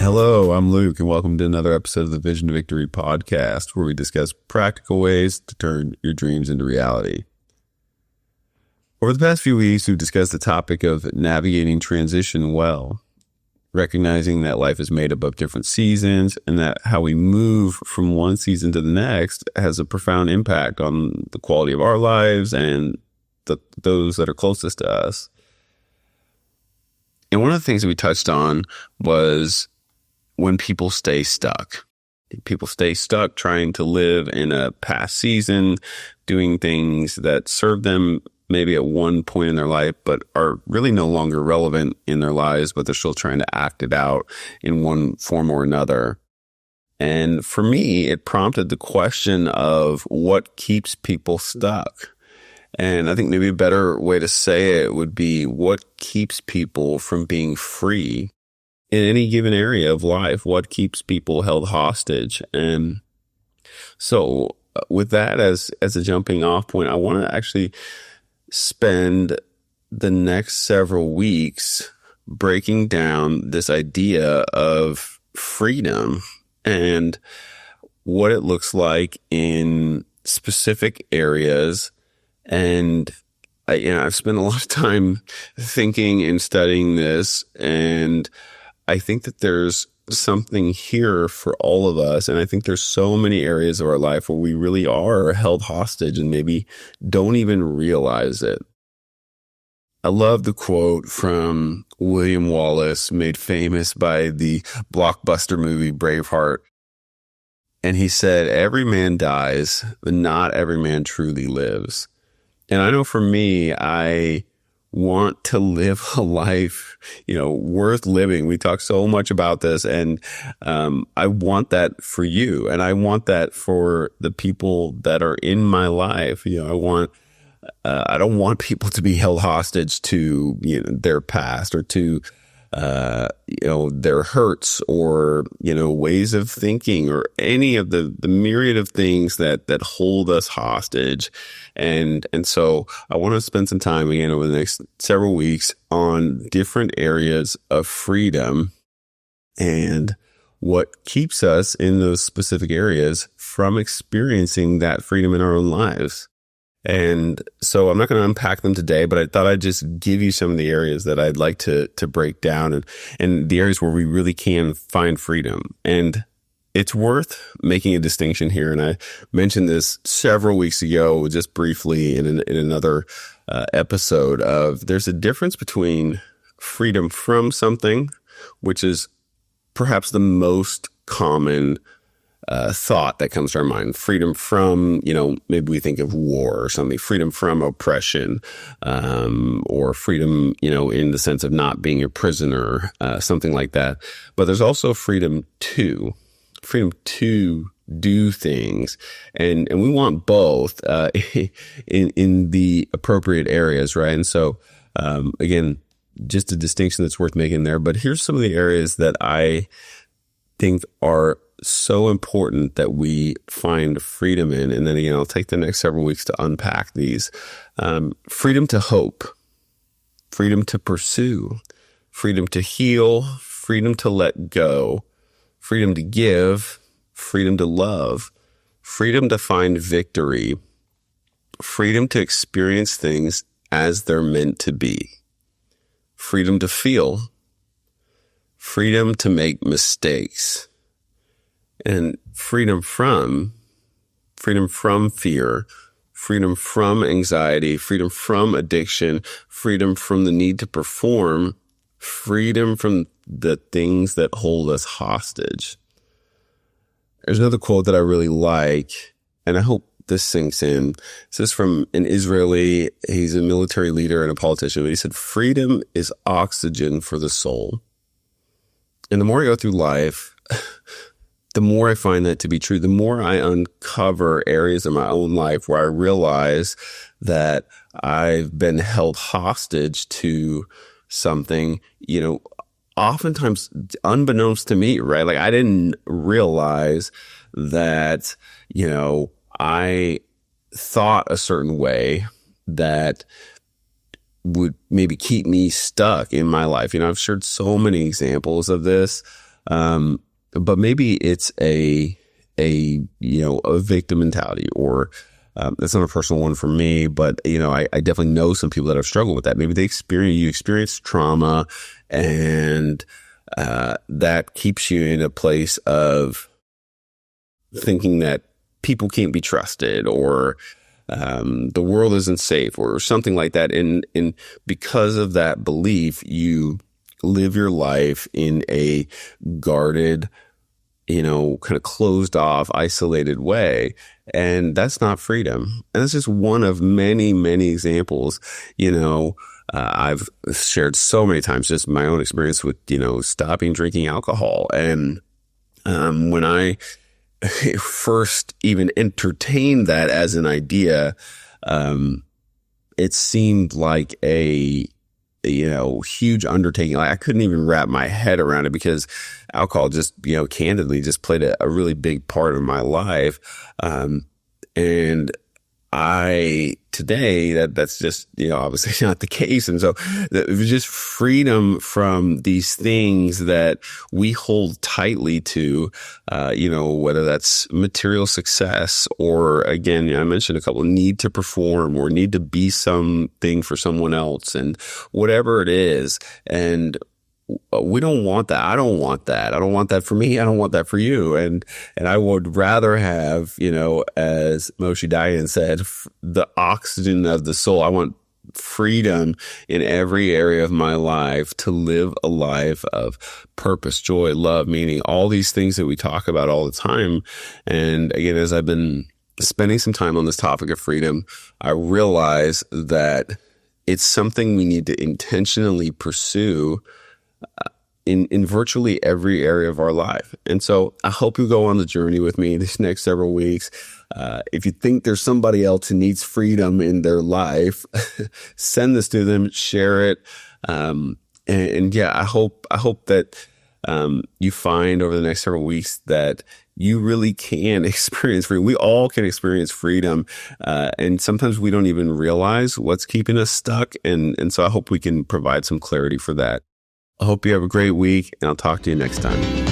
Hello, I'm Luke, and welcome to another episode of the Vision to Victory podcast, where we discuss practical ways to turn your dreams into reality. Over the past few weeks, we've discussed the topic of navigating transition well, recognizing that life is made up of different seasons and that how we move from one season to the next has a profound impact on the quality of our lives and those that are closest to us. And one of the things that we touched on was when people stay stuck. People stay stuck trying to live in a past season, doing things that serve them maybe at one point in their life, but are really no longer relevant in their lives, but they're still trying to act it out in one form or another. And for me, it prompted the question of what keeps people stuck. And I think maybe a better way to say it would be what keeps people from being free in any given area of life. What keeps people held hostage? And so with that as a jumping off point, I want to actually spend the next several weeks breaking down this idea of freedom and what it looks like in specific areas. And I've spent a lot of time thinking and studying this, and I think that there's something here for all of us. And I think there's so many areas of our life where we really are held hostage and maybe don't even realize it. I love the quote from William Wallace, made famous by the blockbuster movie Braveheart. And he said, "Every man dies, but not every man truly lives." And I know for me, I want to live a life, worth living. We talk so much about this, and I want that for you, and I want that for the people that are in my life. I don't want people to be held hostage to their past or to their hurts or ways of thinking or any of the myriad of things that hold us hostage. And so I want to spend some time again over the next several weeks on different areas of freedom and what keeps us in those specific areas from experiencing that freedom in our own lives. And so I'm not going to unpack them today, but I thought I'd just give you some of the areas that I'd like to break down and the areas where we really can find freedom. And it's worth making a distinction here. And I mentioned this several weeks ago, just briefly in another episode of there's a difference between freedom from something, which is perhaps the most common thought that comes to our mind. Freedom from, maybe we think of war or something, freedom from oppression, or freedom, in the sense of not being a prisoner, something like that. But there's also freedom to do things. And we want both, in the appropriate areas, right? And so, again, just a distinction that's worth making there. But here's some of the areas that I think are so important that we find freedom in. And then again, I'll take the next several weeks to unpack these. Freedom to hope, freedom to pursue, freedom to heal, freedom to let go, freedom to give, freedom to love, freedom to find victory, freedom to experience things as they're meant to be, freedom to feel, freedom to make mistakes, and freedom from fear, freedom from anxiety, freedom from addiction, freedom from the need to perform, freedom from the things that hold us hostage. There's another quote that I really like, and I hope this sinks in. This is from an Israeli, he's a military leader and a politician, but he said, "Freedom is oxygen for the soul." And the more I go through life, the more I find that to be true, the more I uncover areas of my own life where I realize that I've been held hostage to something, oftentimes unbeknownst to me, right? Like I didn't realize that, I thought a certain way that would maybe keep me stuck in my life. I've shared so many examples of this. But maybe it's a victim mentality, or that's not a personal one for me, but I definitely know some people that have struggled with that. Maybe you experience trauma, and that keeps you in a place of thinking that people can't be trusted, or the world isn't safe, or something like that. And because of that belief, you live your life in a guarded, kind of closed off, isolated way. And that's not freedom. And that's just one of many, many examples. I've shared so many times just my own experience with, stopping drinking alcohol. And when I first even entertained that as an idea, it seemed like a huge undertaking. Like, I couldn't even wrap my head around it, because alcohol just, candidly just played a really big part of my life. And today that's just, obviously not the case. And so it was just freedom from these things that we hold tightly to, whether that's material success, or, again, I mentioned a couple, need to perform or need to be something for someone else, and whatever it is. And we don't want that. I don't want that. I don't want that for me. I don't want that for you. And I would rather have, as Moshe Dayan said, the oxygen of the soul. I want freedom in every area of my life to live a life of purpose, joy, love, meaning, all these things that we talk about all the time. And again, as I've been spending some time on this topic of freedom, I realize that it's something we need to intentionally pursue in virtually every area of our life. And so I hope you go on the journey with me these next several weeks. If you think there's somebody else who needs freedom in their life, send this to them, share it. And yeah, I hope that you find over the next several weeks that you really can experience freedom. We all can experience freedom. And sometimes we don't even realize what's keeping us stuck. And so I hope we can provide some clarity for that. I hope you have a great week, and I'll talk to you next time.